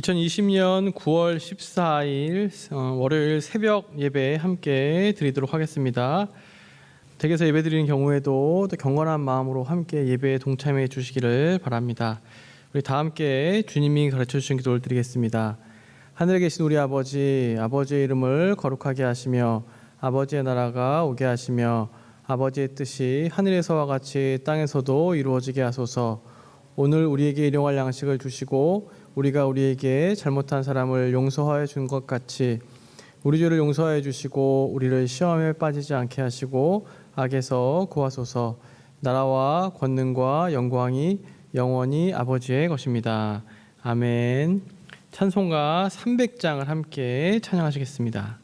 2020년 9월 14일 월요일 새벽 예배 함께 드리도록 하겠습니다. 댁에서 예배 드리는 경우에도 또 경건한 마음으로 함께 예배에 동참해 주시기를 바랍니다. 우리 다 함께 주님이 가르쳐 주신 기도를 드리겠습니다. 하늘에 계신 우리 아버지, 아버지의 이름을 거룩하게 하시며 아버지의 나라가 오게 하시며 아버지의 뜻이 하늘에서와 같이 땅에서도 이루어지게 하소서. 오늘 우리에게 일용할 양식을 주시고 우리가 우리에게 잘못한 사람을 용서하여 준 것 같이 우리 죄를 용서하여 주시고 우리를 시험에 빠지지 않게 하시고 악에서 구하소서. 나라와 권능과 영광이 영원히 아버지의 것입니다. 아멘. 찬송가 300장을 함께 찬양하시겠습니다.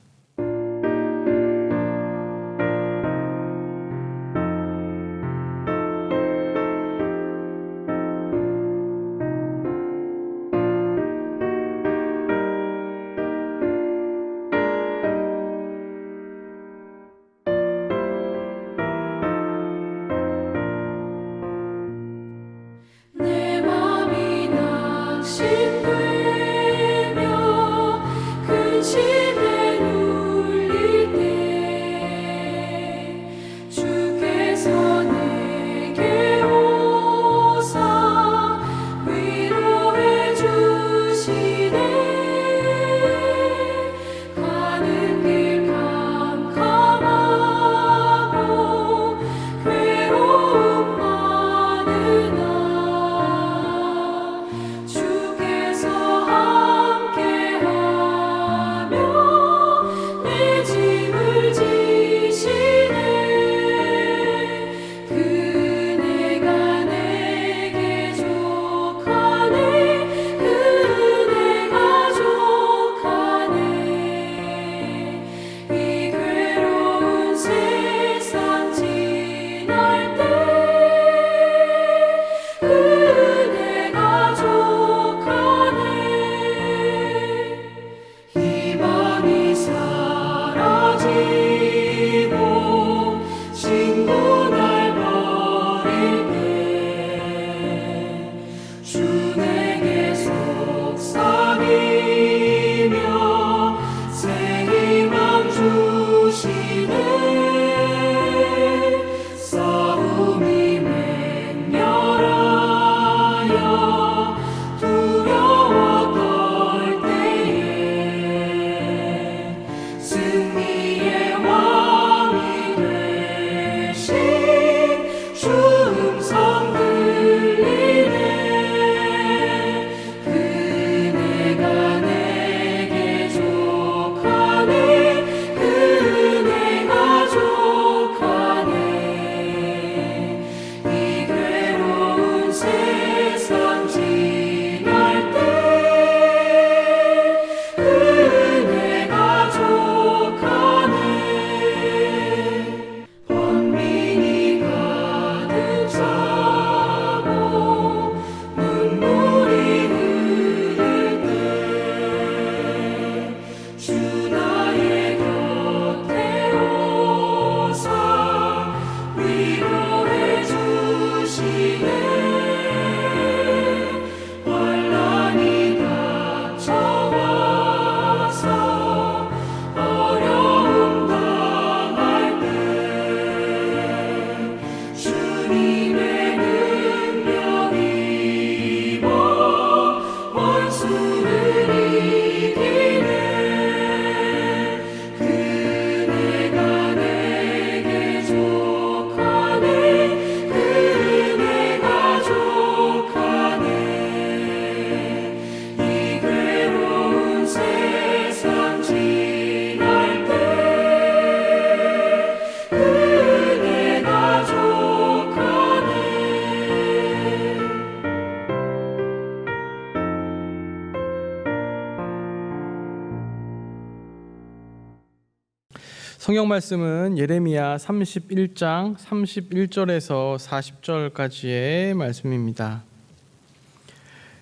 성경 말씀은 예레미야 31장 31절에서 40절까지의 말씀입니다.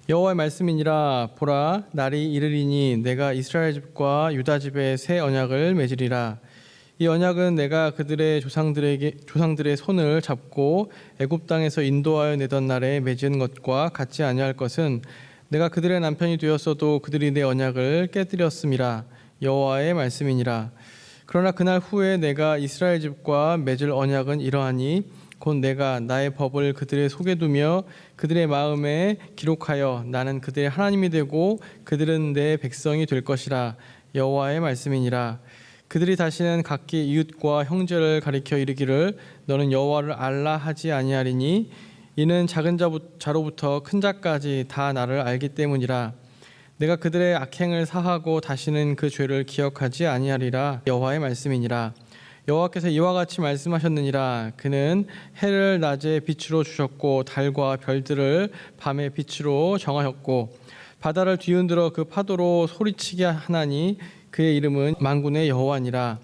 여호와의 말씀이니라. 보라, 날이 이르리니 내가 이스라엘 집과 유다 집에 새 언약을 맺으리라. 이 언약은 내가 그들의 조상들의 손을 잡고 애굽 땅에서 인도하여 내던 날에 맺은 것과 같지 아니할 것은 내가 그들의 남편이 되었어도 그들이 내 언약을 깨뜨렸음이라. 여호와의 말씀이니라. 그러나 그날 후에 내가 이스라엘 집과 맺을 언약은 이러하니 곧 내가 나의 법을 그들의 속에 두며 그들의 마음에 기록하여 나는 그들의 하나님이 되고 그들은 내 백성이 될 것이라. 여호와의 말씀이니라. 그들이 다시는 각기 이웃과 형제를 가리켜 이르기를 너는 여호와를 알라 하지 아니하리니 이는 작은 자로부터 큰 자까지 다 나를 알기 때문이라. 내가 그들의 악행을 사하고 다시는 그 죄를 기억하지 아니하리라. 여호와의 말씀이니라. 여호와께서 이와 같이 말씀하셨느니라. 그는 해를 낮에 빛으로 주셨고 달과 별들을 밤의 빛으로 정하셨고 바다를 뒤흔들어 그 파도로 소리치게 하나니 그의 이름은 만군의 여호와니라.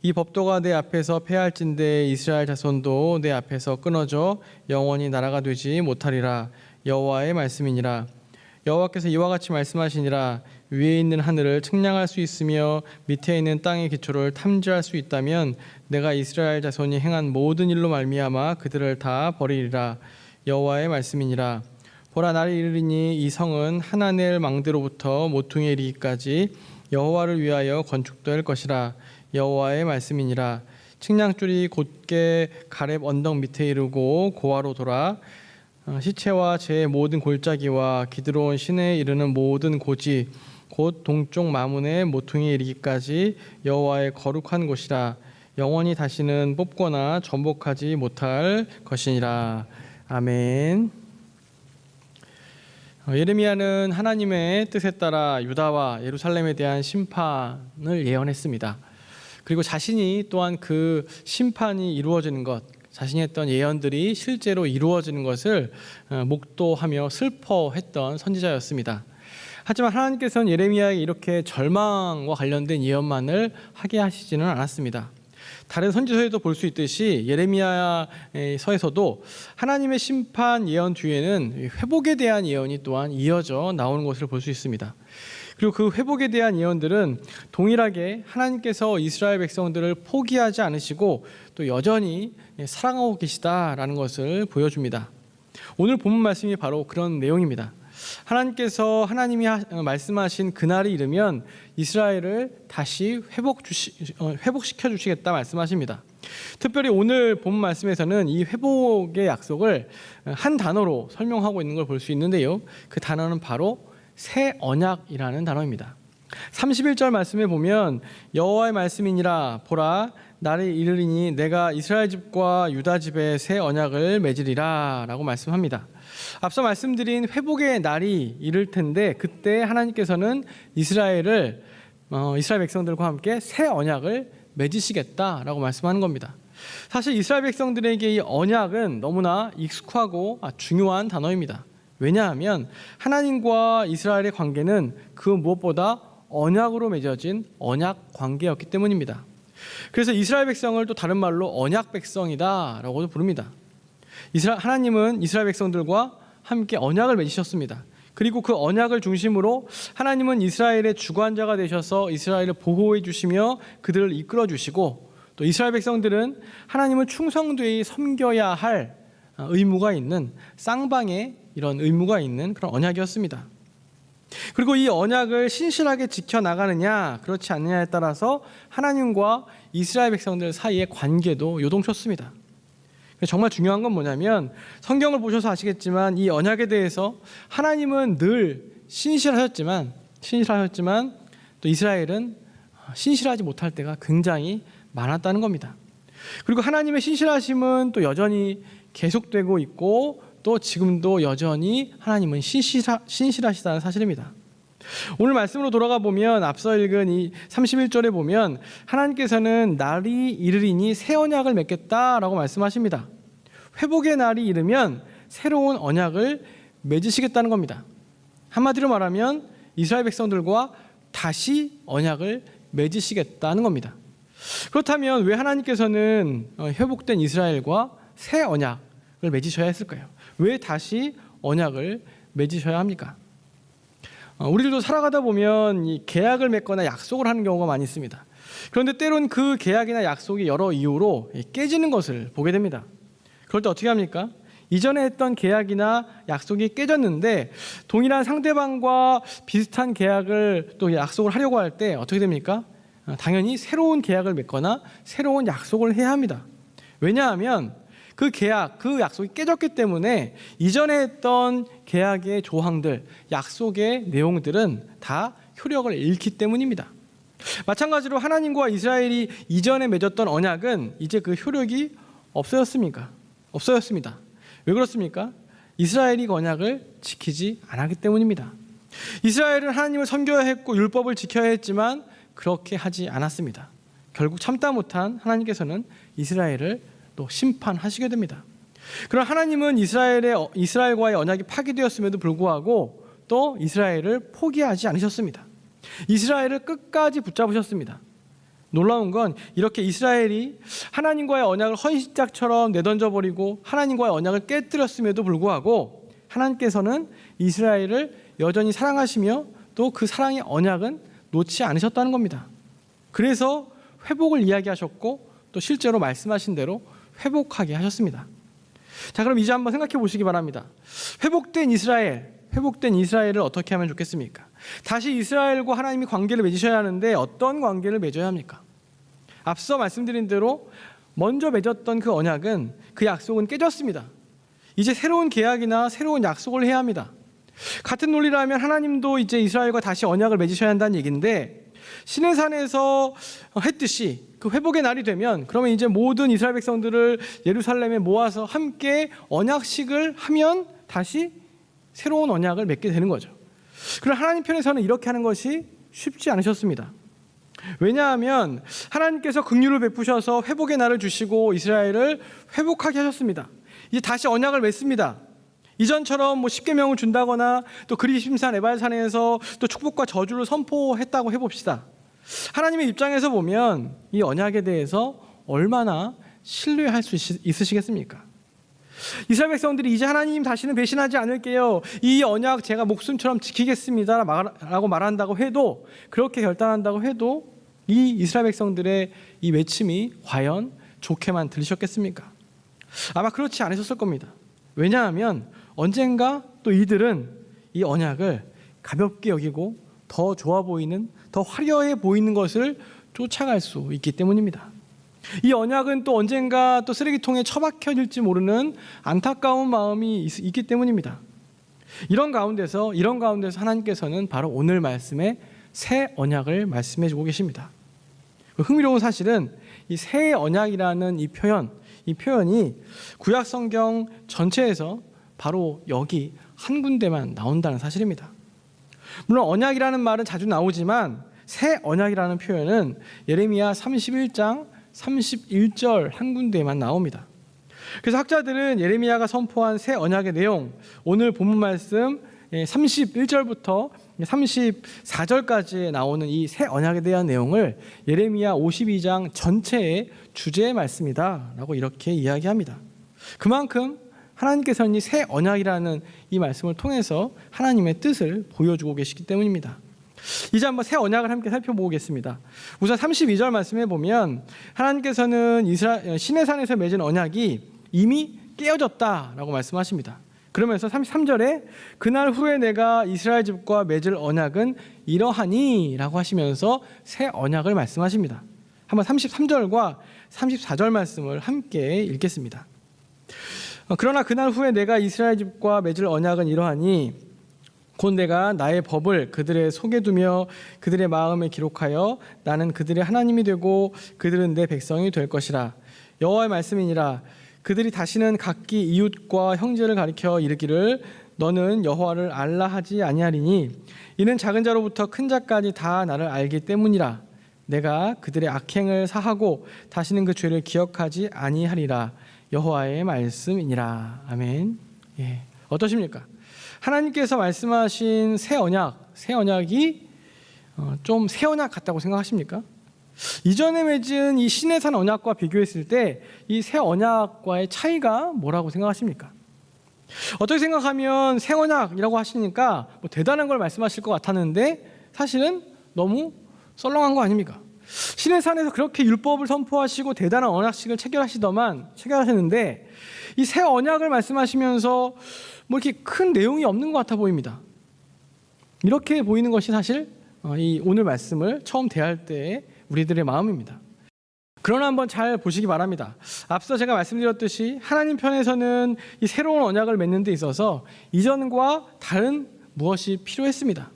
이 법도가 내 앞에서 패할진대 이스라엘 자손도 내 앞에서 끊어져 영원히 나라가 되지 못하리라. 여호와의 말씀이니라. 여호와께서 이와 같이 말씀하시니라. 위에 있는 하늘을 측량할 수 있으며 밑에 있는 땅의 기초를 탐지할 수 있다면 내가 이스라엘 자손이 행한 모든 일로 말미암아 그들을 다 버리리라. 여호와의 말씀이니라. 보라, 날이 이르리니 이 성은 하나넬 망대로부터 모퉁이에 이르기까지 여호와를 위하여 건축될 것이라. 여호와의 말씀이니라. 측량줄이 곧게 가렙 언덕 밑에 이르고 고아로 돌아 시체와 제 모든 골짜기와 기드론 시내에 이르는 모든 고지 곧 동쪽 마문의 모퉁이에 이르기까지 여호와의 거룩한 곳이라. 영원히 다시는 뽑거나 전복하지 못할 것이니라. 아멘. 예레미야는 하나님의 뜻에 따라 유다와 예루살렘에 대한 심판을 예언했습니다. 그리고 자신이 또한 그 심판이 이루어지는 것, 자신이 했던 예언들이 실제로 이루어지는 것을 목도하며 슬퍼했던 선지자였습니다. 하지만 하나님께서는 예레미야에게 이렇게 절망과 관련된 예언만을 하게 하시지는 않았습니다. 다른 선지서에도 볼 수 있듯이 예레미야서에서도 하나님의 심판 예언 뒤에는 회복에 대한 예언이 또한 이어져 나오는 것을 볼 수 있습니다. 그리고 그 회복에 대한 예언들은 동일하게 하나님께서 이스라엘 백성들을 포기하지 않으시고 또 여전히 사랑하고 계시다라는 것을 보여줍니다. 오늘 본문 말씀이 바로 그런 내용입니다. 하나님께서 하나님이 말씀하신 그날이 이르면 이스라엘을 다시 회복시켜 주시겠다 말씀하십니다. 특별히 오늘 본문 말씀에서는 이 회복의 약속을 한 단어로 설명하고 있는 걸 볼 수 있는데요. 그 단어는 바로 새 언약이라는 단어입니다. 31절 말씀에 보면 여호와의 말씀이니라. 보라, 날이 이르리니 내가 이스라엘 집과 유다 집에 새 언약을 맺으리라 라고 말씀합니다. 앞서 말씀드린 회복의 날이 이를 텐데 그때 하나님께서는 이스라엘 백성들과 함께 새 언약을 맺으시겠다라고 말씀하는 겁니다. 사실 이스라엘 백성들에게 이 언약은 너무나 익숙하고 중요한 단어입니다. 왜냐하면 하나님과 이스라엘의 관계는 그 무엇보다 언약으로 맺어진 언약 관계였기 때문입니다. 그래서 이스라엘 백성을 또 다른 말로 언약 백성이다라고도 부릅니다. 하나님은 이스라엘 백성들과 함께 언약을 맺으셨습니다. 그리고 그 언약을 중심으로 하나님은 이스라엘의 주관자가 되셔서 이스라엘을 보호해 주시며 그들을 이끌어 주시고 또 이스라엘 백성들은 하나님을 충성되이 섬겨야 할 의무가 있는 쌍방의 이런 의무가 있는 그런 언약이었습니다. 그리고 이 언약을 신실하게 지켜나가느냐 그렇지 않느냐에 따라서 하나님과 이스라엘 백성들 사이의 관계도 요동쳤습니다. 정말 중요한 건 뭐냐면 성경을 보셔서 아시겠지만 이 언약에 대해서 하나님은 늘 신실하셨지만 또 이스라엘은 신실하지 못할 때가 굉장히 많았다는 겁니다. 그리고 하나님의 신실하심은 또 여전히 계속되고 있고 또 지금도 여전히 하나님은 신실하시다는 사실입니다. 오늘 말씀으로 돌아가 보면 앞서 읽은 이 31절에 보면 하나님께서는 날이 이르리니 새 언약을 맺겠다라고 말씀하십니다. 회복의 날이 이르면 새로운 언약을 맺으시겠다는 겁니다. 한마디로 말하면 이스라엘 백성들과 다시 언약을 맺으시겠다는 겁니다. 그렇다면 왜 하나님께서는 회복된 이스라엘과 새 언약을 맺으셔야 했을까요? 왜 다시 언약을 맺으셔야 합니까? 우리들도 살아가다 보면 이 계약을 맺거나 약속을 하는 경우가 많이 있습니다. 그런데 때론 그 계약이나 약속이 여러 이유로 깨지는 것을 보게 됩니다. 그럴 때 어떻게 합니까? 이전에 했던 계약이나 약속이 깨졌는데 동일한 상대방과 비슷한 계약을 또 약속을 하려고 할 때 어떻게 됩니까? 당연히 새로운 계약을 맺거나 새로운 약속을 해야 합니다. 왜냐하면 그 계약, 그 약속이 깨졌기 때문에 이전에 했던 계약의 조항들, 약속의 내용들은 다 효력을 잃기 때문입니다. 마찬가지로 하나님과 이스라엘이 이전에 맺었던 언약은 이제 그 효력이 없어졌습니다. 왜 그렇습니까? 이스라엘이 그 언약을 지키지 않았기 때문입니다. 이스라엘은 하나님을 섬겨야 했고 율법을 지켜야 했지만 그렇게 하지 않았습니다. 결국 참다 못한 하나님께서는 이스라엘을 또 심판하시게 됩니다. 그럼 하나님은 이스라엘과의 언약이 파기되었음에도 불구하고 또 이스라엘을 포기하지 않으셨습니다. 이스라엘을 끝까지 붙잡으셨습니다. 놀라운 건 이렇게 이스라엘이 하나님과의 언약을 헌신짝처럼 내던져버리고 하나님과의 언약을 깨뜨렸음에도 불구하고 하나님께서는 이스라엘을 여전히 사랑하시며 또 그 사랑의 언약은 놓지 않으셨다는 겁니다. 그래서 회복을 이야기하셨고 또 실제로 말씀하신 대로 회복하게 하셨습니다. 자, 그럼 이제 한번 생각해 보시기 바랍니다. 회복된 이스라엘을 어떻게 하면 좋겠습니까? 다시 이스라엘과 하나님이 관계를 맺으셔야 하는데 어떤 관계를 맺어야 합니까? 앞서 말씀드린 대로 먼저 맺었던 그 언약은, 그 약속은 깨졌습니다. 이제 새로운 계약이나 새로운 약속을 해야 합니다. 같은 논리라면 하나님도 이제 이스라엘과 다시 언약을 맺으셔야 한다는 얘기인데, 시내산에서 했듯이 그 회복의 날이 되면 그러면 이제 모든 이스라엘 백성들을 예루살렘에 모아서 함께 언약식을 하면 다시 새로운 언약을 맺게 되는 거죠. 그러나 하나님 편에서는 이렇게 하는 것이 쉽지 않으셨습니다. 왜냐하면 하나님께서 긍휼을 베푸셔서 회복의 날을 주시고 이스라엘을 회복하게 하셨습니다. 이제 다시 언약을 맺습니다. 이전처럼 뭐 십계명을 준다거나 또 그리심산 에발산에서 또 축복과 저주를 선포했다고 해봅시다. 하나님의 입장에서 보면 이 언약에 대해서 얼마나 신뢰할 수 있으시겠습니까? 이스라엘 백성들이 이제 하나님 다시는 배신하지 않을게요, 이 언약 제가 목숨처럼 지키겠습니다 라고 말한다고 해도, 그렇게 결단한다고 해도 이 이스라엘 백성들의 이 외침이 과연 좋게만 들리셨겠습니까? 아마 그렇지 않으셨을 겁니다. 왜냐하면 언젠가 또 이들은 이 언약을 가볍게 여기고 더 좋아 보이는, 더 화려해 보이는 것을 쫓아갈 수 있기 때문입니다. 이 언약은 또 언젠가 또 쓰레기통에 처박혀질지 모르는 안타까운 마음이 있기 때문입니다. 이런 가운데서 하나님께서는 바로 오늘 말씀에 새 언약을 말씀해 주고 계십니다. 흥미로운 사실은 이 새 언약이라는 이 표현이 구약 성경 전체에서 바로 여기 한 군데만 나온다는 사실입니다. 물론 언약이라는 말은 자주 나오지만 새 언약이라는 표현은 예레미야 31장 31절 한 군데만 나옵니다. 그래서 학자들은 예레미야가 선포한 새 언약의 내용, 오늘 본문 말씀 31절부터 34절까지 나오는 이 새 언약에 대한 내용을 예레미야 52장 전체의 주제의 말씀이다 라고 이렇게 이야기합니다. 그만큼 하나님께서는 이 새 언약이라는 이 말씀을 통해서 하나님의 뜻을 보여주고 계시기 때문입니다. 이제 한번 새 언약을 함께 살펴보겠습니다. 우선 32절 말씀해 보면 하나님께서는 시내산에서 맺은 언약이 이미 깨어졌다라고 말씀하십니다. 그러면서 33절에 그날 후에 내가 이스라엘 집과 맺을 언약은 이러하니 라고 하시면서 새 언약을 말씀하십니다. 한번 33절과 34절 말씀을 함께 읽겠습니다. 그러나 그날 후에 내가 이스라엘 집과 맺을 언약은 이러하니 곧 내가 나의 법을 그들의 속에 두며 그들의 마음에 기록하여 나는 그들의 하나님이 되고 그들은 내 백성이 될 것이라. 여호와의 말씀이니라. 그들이 다시는 각기 이웃과 형제를 가리켜 이르기를 너는 여호와를 알라 하지 아니하리니 이는 작은 자로부터 큰 자까지 다 나를 알기 때문이라. 내가 그들의 악행을 사하고 다시는 그 죄를 기억하지 아니하리라. 여호와의 말씀이니라. 아멘. 예. 어떠십니까? 하나님께서 말씀하신 새 언약이 좀 새 언약 같다고 생각하십니까? 이전에 맺은 이 시내산 언약과 비교했을 때 이 새 언약과의 차이가 뭐라고 생각하십니까? 어떻게 생각하면 새 언약이라고 하시니까 뭐 대단한 걸 말씀하실 것 같았는데 사실은 너무 썰렁한 거 아닙니까? 시내산에서 그렇게 율법을 선포하시고 대단한 언약식을 체결하시는데 이 새 언약을 말씀하시면서 뭐 이렇게 큰 내용이 없는 것 같아 보입니다. 이렇게 보이는 것이 사실 이 오늘 말씀을 처음 대할 때의 우리들의 마음입니다. 그러나 한번 잘 보시기 바랍니다. 앞서 제가 말씀드렸듯이 하나님 편에서는 이 새로운 언약을 맺는 데 있어서 이전과 다른 무엇이 필요했습니다.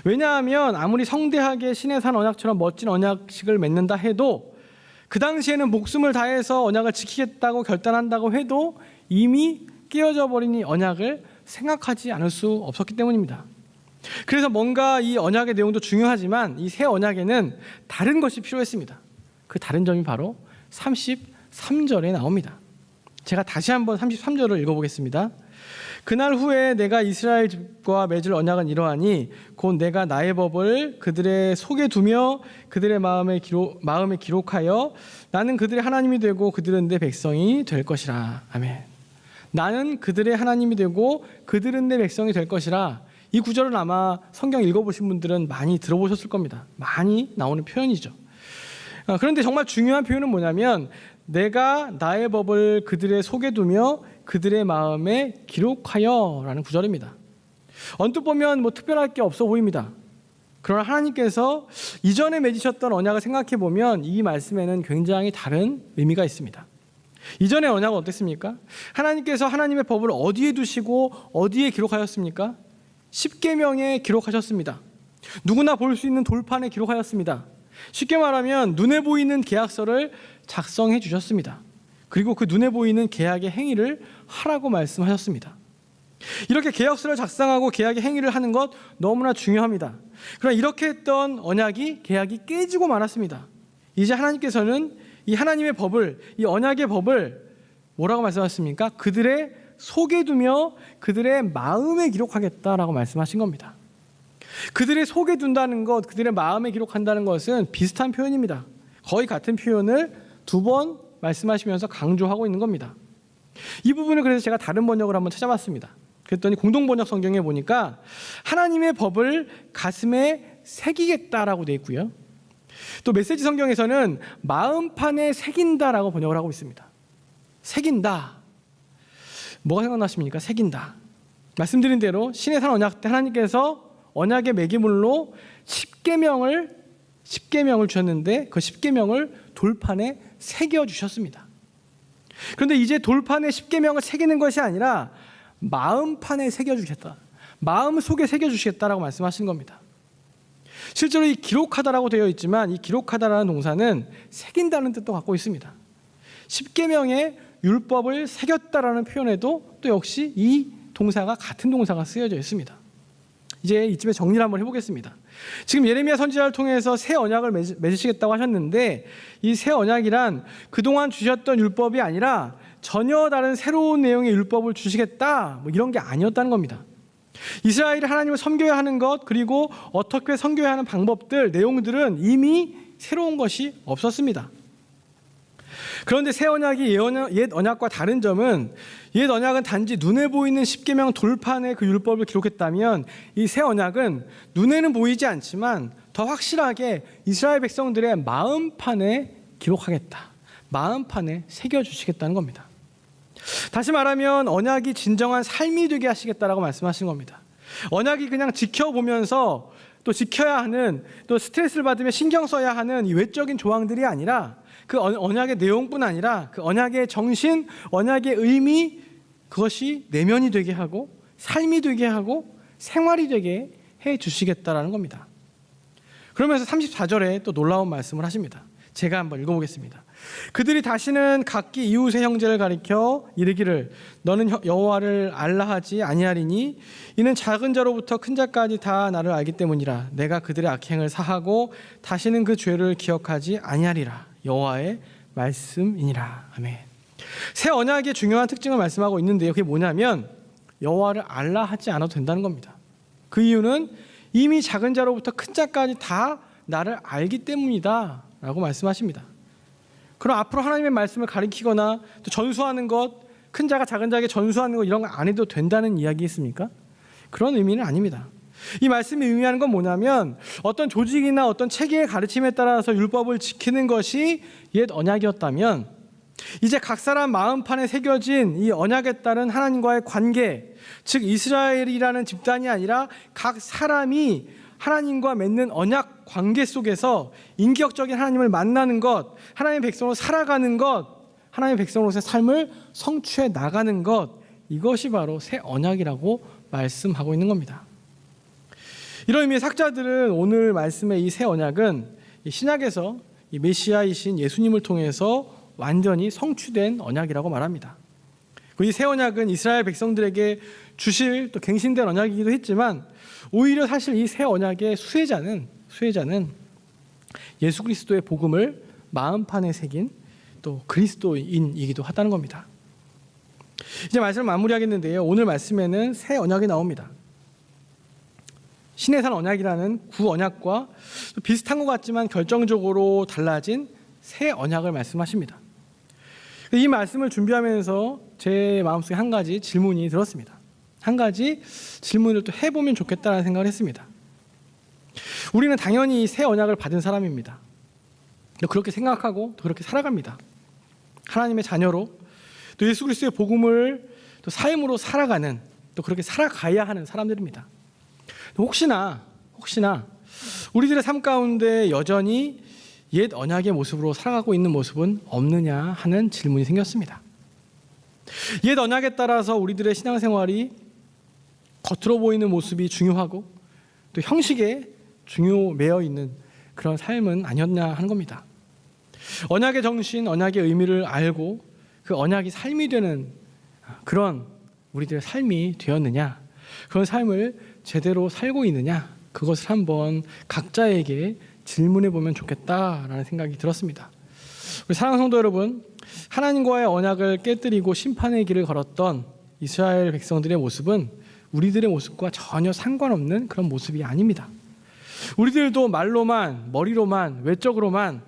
왜냐하면 아무리 성대하게 시내산 언약처럼 멋진 언약식을 맺는다 해도 그 당시에는 목숨을 다해서 언약을 지키겠다고 결단한다고 해도 이미 깨어져 버린 이 언약을 생각하지 않을 수 없었기 때문입니다. 그래서 뭔가 이 언약의 내용도 중요하지만 이 새 언약에는 다른 것이 필요했습니다. 그 다른 점이 바로 33절에 나옵니다. 제가 다시 한번 33절을 읽어보겠습니다. 그날 후에 내가 이스라엘 집과 맺을 언약은 이러하니 곧 내가 나의 법을 그들의 속에 두며 그들의 마음에 기록하여 나는 그들의 하나님이 되고 그들은 내 백성이 될 것이라. 아멘. 나는 그들의 하나님이 되고 그들은 내 백성이 될 것이라. 이 구절은 아마 성경 읽어보신 분들은 많이 들어보셨을 겁니다. 많이 나오는 표현이죠. 그런데 정말 중요한 표현은 뭐냐면 내가 나의 법을 그들의 속에 두며 그들의 마음에 기록하여 라는 구절입니다. 언뜻 보면 뭐 특별할 게 없어 보입니다. 그러나 하나님께서 이전에 맺으셨던 언약을 생각해 보면 이 말씀에는 굉장히 다른 의미가 있습니다. 이전의 언약은 어땠습니까? 하나님께서 하나님의 법을 어디에 두시고 어디에 기록하였습니까? 십계명에 기록하셨습니다. 누구나 볼 수 있는 돌판에 기록하였습니다. 쉽게 말하면 눈에 보이는 계약서를 작성해 주셨습니다. 그리고 그 눈에 보이는 계약의 행위를 하라고 말씀하셨습니다. 이렇게 계약서를 작성하고 계약의 행위를 하는 것 너무나 중요합니다. 그러나 이렇게 했던 언약이 계약이 깨지고 말았습니다. 이제 하나님께서는 이 하나님의 법을, 이 언약의 법을 뭐라고 말씀하셨습니까? 그들의 속에 두며 그들의 마음에 기록하겠다라고 말씀하신 겁니다. 그들의 속에 둔다는 것, 그들의 마음에 기록한다는 것은 비슷한 표현입니다. 거의 같은 표현을 두 번 말씀하시면서 강조하고 있는 겁니다. 이 부분을 그래서 제가 다른 번역을 한번 찾아봤습니다. 그랬더니 공동번역 성경에 보니까 하나님의 법을 가슴에 새기겠다라고 되어 있고요. 또 메시지 성경에서는 마음판에 새긴다라고 번역을 하고 있습니다. 새긴다. 뭐가 생각나십니까? 새긴다. 말씀드린 대로 시내산 언약 때 하나님께서 언약의 매기물로 10계명을 주셨는데 그 10계명을 돌판에 새겨주셨습니다. 그런데 이제 돌판에 10계명을 새기는 것이 아니라 마음판에 새겨주겠다. 마음 속에 새겨주시겠다라고 말씀하신 겁니다. 실제로 이 기록하다라고 되어 있지만 이 기록하다라는 동사는 새긴다는 뜻도 갖고 있습니다. 10계명의 율법을 새겼다라는 표현에도 또 역시 이 동사가 같은 동사가 쓰여져 있습니다. 이제 이쯤에 정리를 한번 해보겠습니다. 지금 예레미야 선지자를 통해서 새 언약을 맺으시겠다고 하셨는데 이 새 언약이란 그동안 주셨던 율법이 아니라 전혀 다른 새로운 내용의 율법을 주시겠다 뭐 이런 게 아니었다는 겁니다. 이스라엘이 하나님을 섬겨야 하는 것 그리고 어떻게 섬겨야 하는 방법들 내용들은 이미 새로운 것이 없었습니다. 그런데 새 언약이 옛 언약과 다른 점은 옛 언약은 단지 눈에 보이는 십계명 돌판에 그 율법을 기록했다면 이 새 언약은 눈에는 보이지 않지만 더 확실하게 이스라엘 백성들의 마음판에 기록하겠다. 마음판에 새겨주시겠다는 겁니다. 다시 말하면 언약이 진정한 삶이 되게 하시겠다라고 말씀하신 겁니다. 언약이 그냥 지켜보면서 또 지켜야 하는 또 스트레스를 받으며 신경 써야 하는 이 외적인 조항들이 아니라 그 언약의 내용뿐 아니라 그 언약의 정신, 언약의 의미 그것이 내면이 되게 하고 삶이 되게 하고 생활이 되게 해 주시겠다라는 겁니다. 그러면서 34절에 또 놀라운 말씀을 하십니다. 제가 한번 읽어보겠습니다. 그들이 다시는 각기 이웃의 형제를 가리켜 이르기를 너는 여호와를 알라 하지 아니하리니 이는 작은 자로부터 큰 자까지 다 나를 알기 때문이라. 내가 그들의 악행을 사하고 다시는 그 죄를 기억하지 아니하리라. 여호와의 말씀이니라. 아멘. 새 언약의 중요한 특징을 말씀하고 있는데요. 그게 뭐냐면 여호와를 알라 하지 않아도 된다는 겁니다. 그 이유는 이미 작은 자로부터 큰 자까지 다 나를 알기 때문이다 라고 말씀하십니다. 그럼 앞으로 하나님의 말씀을 가리키거나 또 전수하는 것, 큰 자가 작은 자에게 전수하는 것 이런 거 안 해도 된다는 이야기 있습니까? 그런 의미는 아닙니다. 이 말씀이 의미하는 건 뭐냐면 어떤 조직이나 어떤 체계의 가르침에 따라서 율법을 지키는 것이 옛 언약이었다면 이제 각 사람 마음판에 새겨진 이 언약에 따른 하나님과의 관계, 즉 이스라엘이라는 집단이 아니라 각 사람이 하나님과 맺는 언약 관계 속에서 인격적인 하나님을 만나는 것, 하나님의 백성으로 살아가는 것, 하나님의 백성으로서의 삶을 성취해 나가는 것, 이것이 바로 새 언약이라고 말씀하고 있는 겁니다. 이런 의미의 학자들은 오늘 말씀의 이 새 언약은 신약에서 이 메시아이신 예수님을 통해서 완전히 성취된 언약이라고 말합니다. 이 새 언약은 이스라엘 백성들에게 주실 또 갱신된 언약이기도 했지만 오히려 사실 이 새 언약의 수혜자는 예수 그리스도의 복음을 마음판에 새긴 또 그리스도인이기도 하다는 겁니다. 이제 말씀을 마무리하겠는데요. 오늘 말씀에는 새 언약이 나옵니다. 신의 산 언약이라는 구 언약과 비슷한 것 같지만 결정적으로 달라진 새 언약을 말씀하십니다. 이 말씀을 준비하면서 제 마음속에 한 가지 질문이 들었습니다. 한 가지 질문을 또 해보면 좋겠다는 생각을 했습니다. 우리는 당연히 새 언약을 받은 사람입니다. 그렇게 생각하고 또 그렇게 살아갑니다. 하나님의 자녀로 또 예수 그리스도의 복음을 또 삶으로 살아가는 또 그렇게 살아가야 하는 사람들입니다. 혹시나 우리들의 삶 가운데 여전히 옛 언약의 모습으로 살아가고 있는 모습은 없느냐 하는 질문이 생겼습니다. 옛 언약에 따라서 우리들의 신앙생활이 겉으로 보이는 모습이 중요하고 또 형식에 중요매어 있는 그런 삶은 아니었냐 하는 겁니다. 언약의 정신, 언약의 의미를 알고 그 언약이 삶이 되는 그런 우리들의 삶이 되었느냐, 그런 삶을 제대로 살고 있느냐, 그것을 한번 각자에게 질문해 보면 좋겠다라는 생각이 들었습니다. 우리 사랑하는 성도 여러분, 하나님과의 언약을 깨뜨리고 심판의 길을 걸었던 이스라엘 백성들의 모습은 우리들의 모습과 전혀 상관없는 그런 모습이 아닙니다. 우리들도 말로만, 머리로만, 외적으로만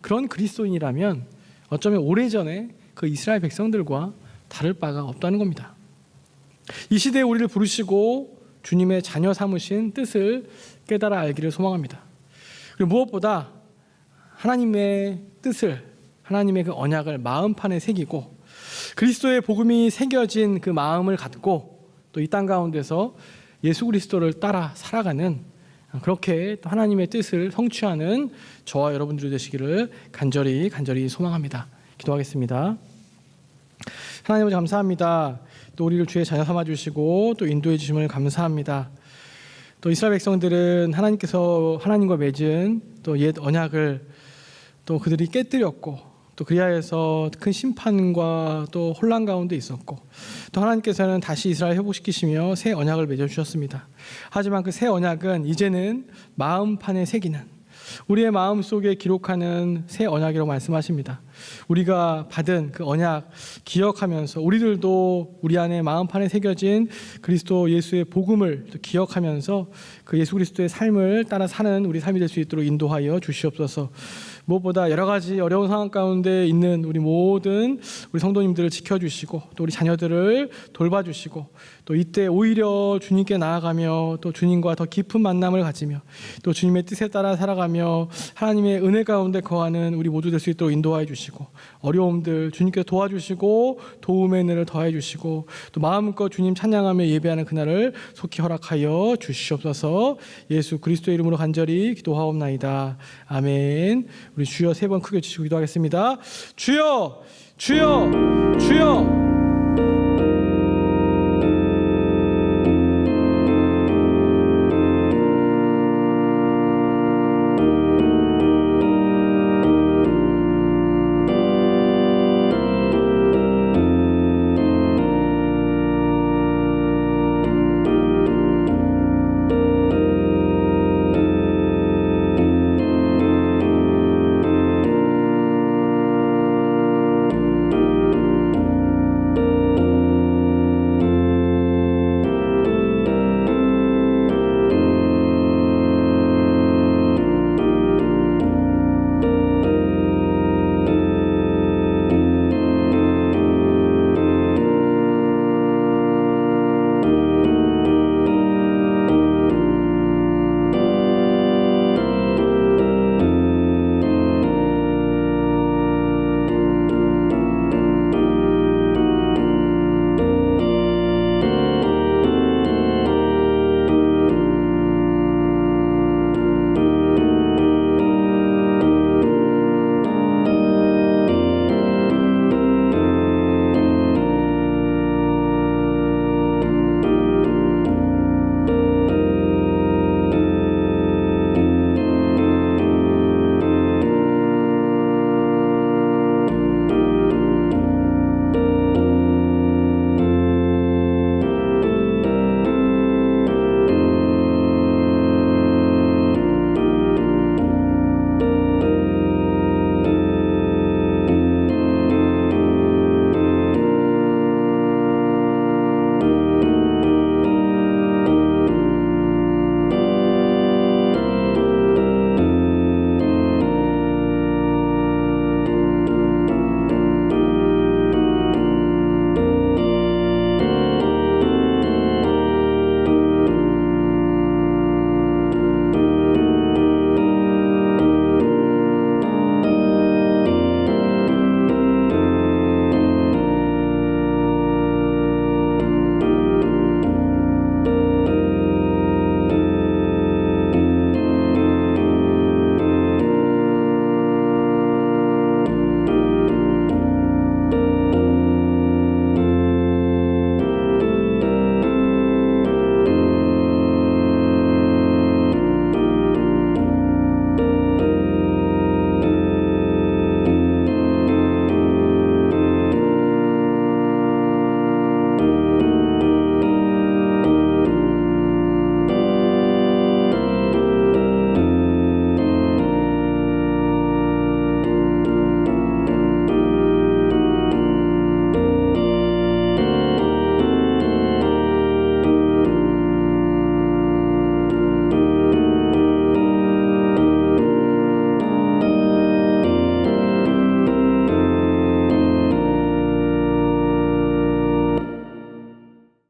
그런 그리스도인이라면 어쩌면 오래전에 그 이스라엘 백성들과 다를 바가 없다는 겁니다. 이 시대에 우리를 부르시고 주님의 자녀 삼으신 뜻을 깨달아 알기를 소망합니다. 그리고 무엇보다 하나님의 뜻을, 하나님의 그 언약을 마음판에 새기고 그리스도의 복음이 새겨진 그 마음을 갖고 또 이 땅 가운데서 예수 그리스도를 따라 살아가는, 그렇게 또 하나님의 뜻을 성취하는 저와 여러분들이 되시기를 간절히 소망합니다. 기도하겠습니다. 하나님 아버지 감사합니다. 또 우리를 주의 자녀 삼아 주시고 또 인도해 주심을 감사합니다. 또 이스라엘 백성들은 하나님께서 하나님과 맺은 또 옛 언약을 또 그들이 깨뜨렸고 또 그리하여서 큰 심판과 또 혼란 가운데 있었고 또 하나님께서는 다시 이스라엘 회복시키시며 새 언약을 맺어주셨습니다. 하지만 그 새 언약은 이제는 마음판에 새기는, 우리의 마음속에 기록하는 새 언약이라고 말씀하십니다. 우리가 받은 그 언약 기억하면서 우리들도 우리 안에 마음판에 새겨진 그리스도 예수의 복음을 기억하면서 그 예수 그리스도의 삶을 따라 사는 우리 삶이 될 수 있도록 인도하여 주시옵소서. 무엇보다 여러 가지 어려운 상황 가운데 있는 우리 모든 우리 성도님들을 지켜주시고 또 우리 자녀들을 돌봐주시고 또 이때 오히려 주님께 나아가며 또 주님과 더 깊은 만남을 가지며 또 주님의 뜻에 따라 살아가며 하나님의 은혜 가운데 거하는 우리 모두 될 수 있도록 인도하여 주시고 어려움들 주님께서 도와주시고 도움의 은혜를 더해 주시고 또 마음껏 주님 찬양하며 예배하는 그날을 속히 허락하여 주시옵소서. 예수 그리스도의 이름으로 간절히 기도하옵나이다. 아멘. 우리 주여 세 번 크게 주시고 기도하겠습니다. 주여, 주여, 주여.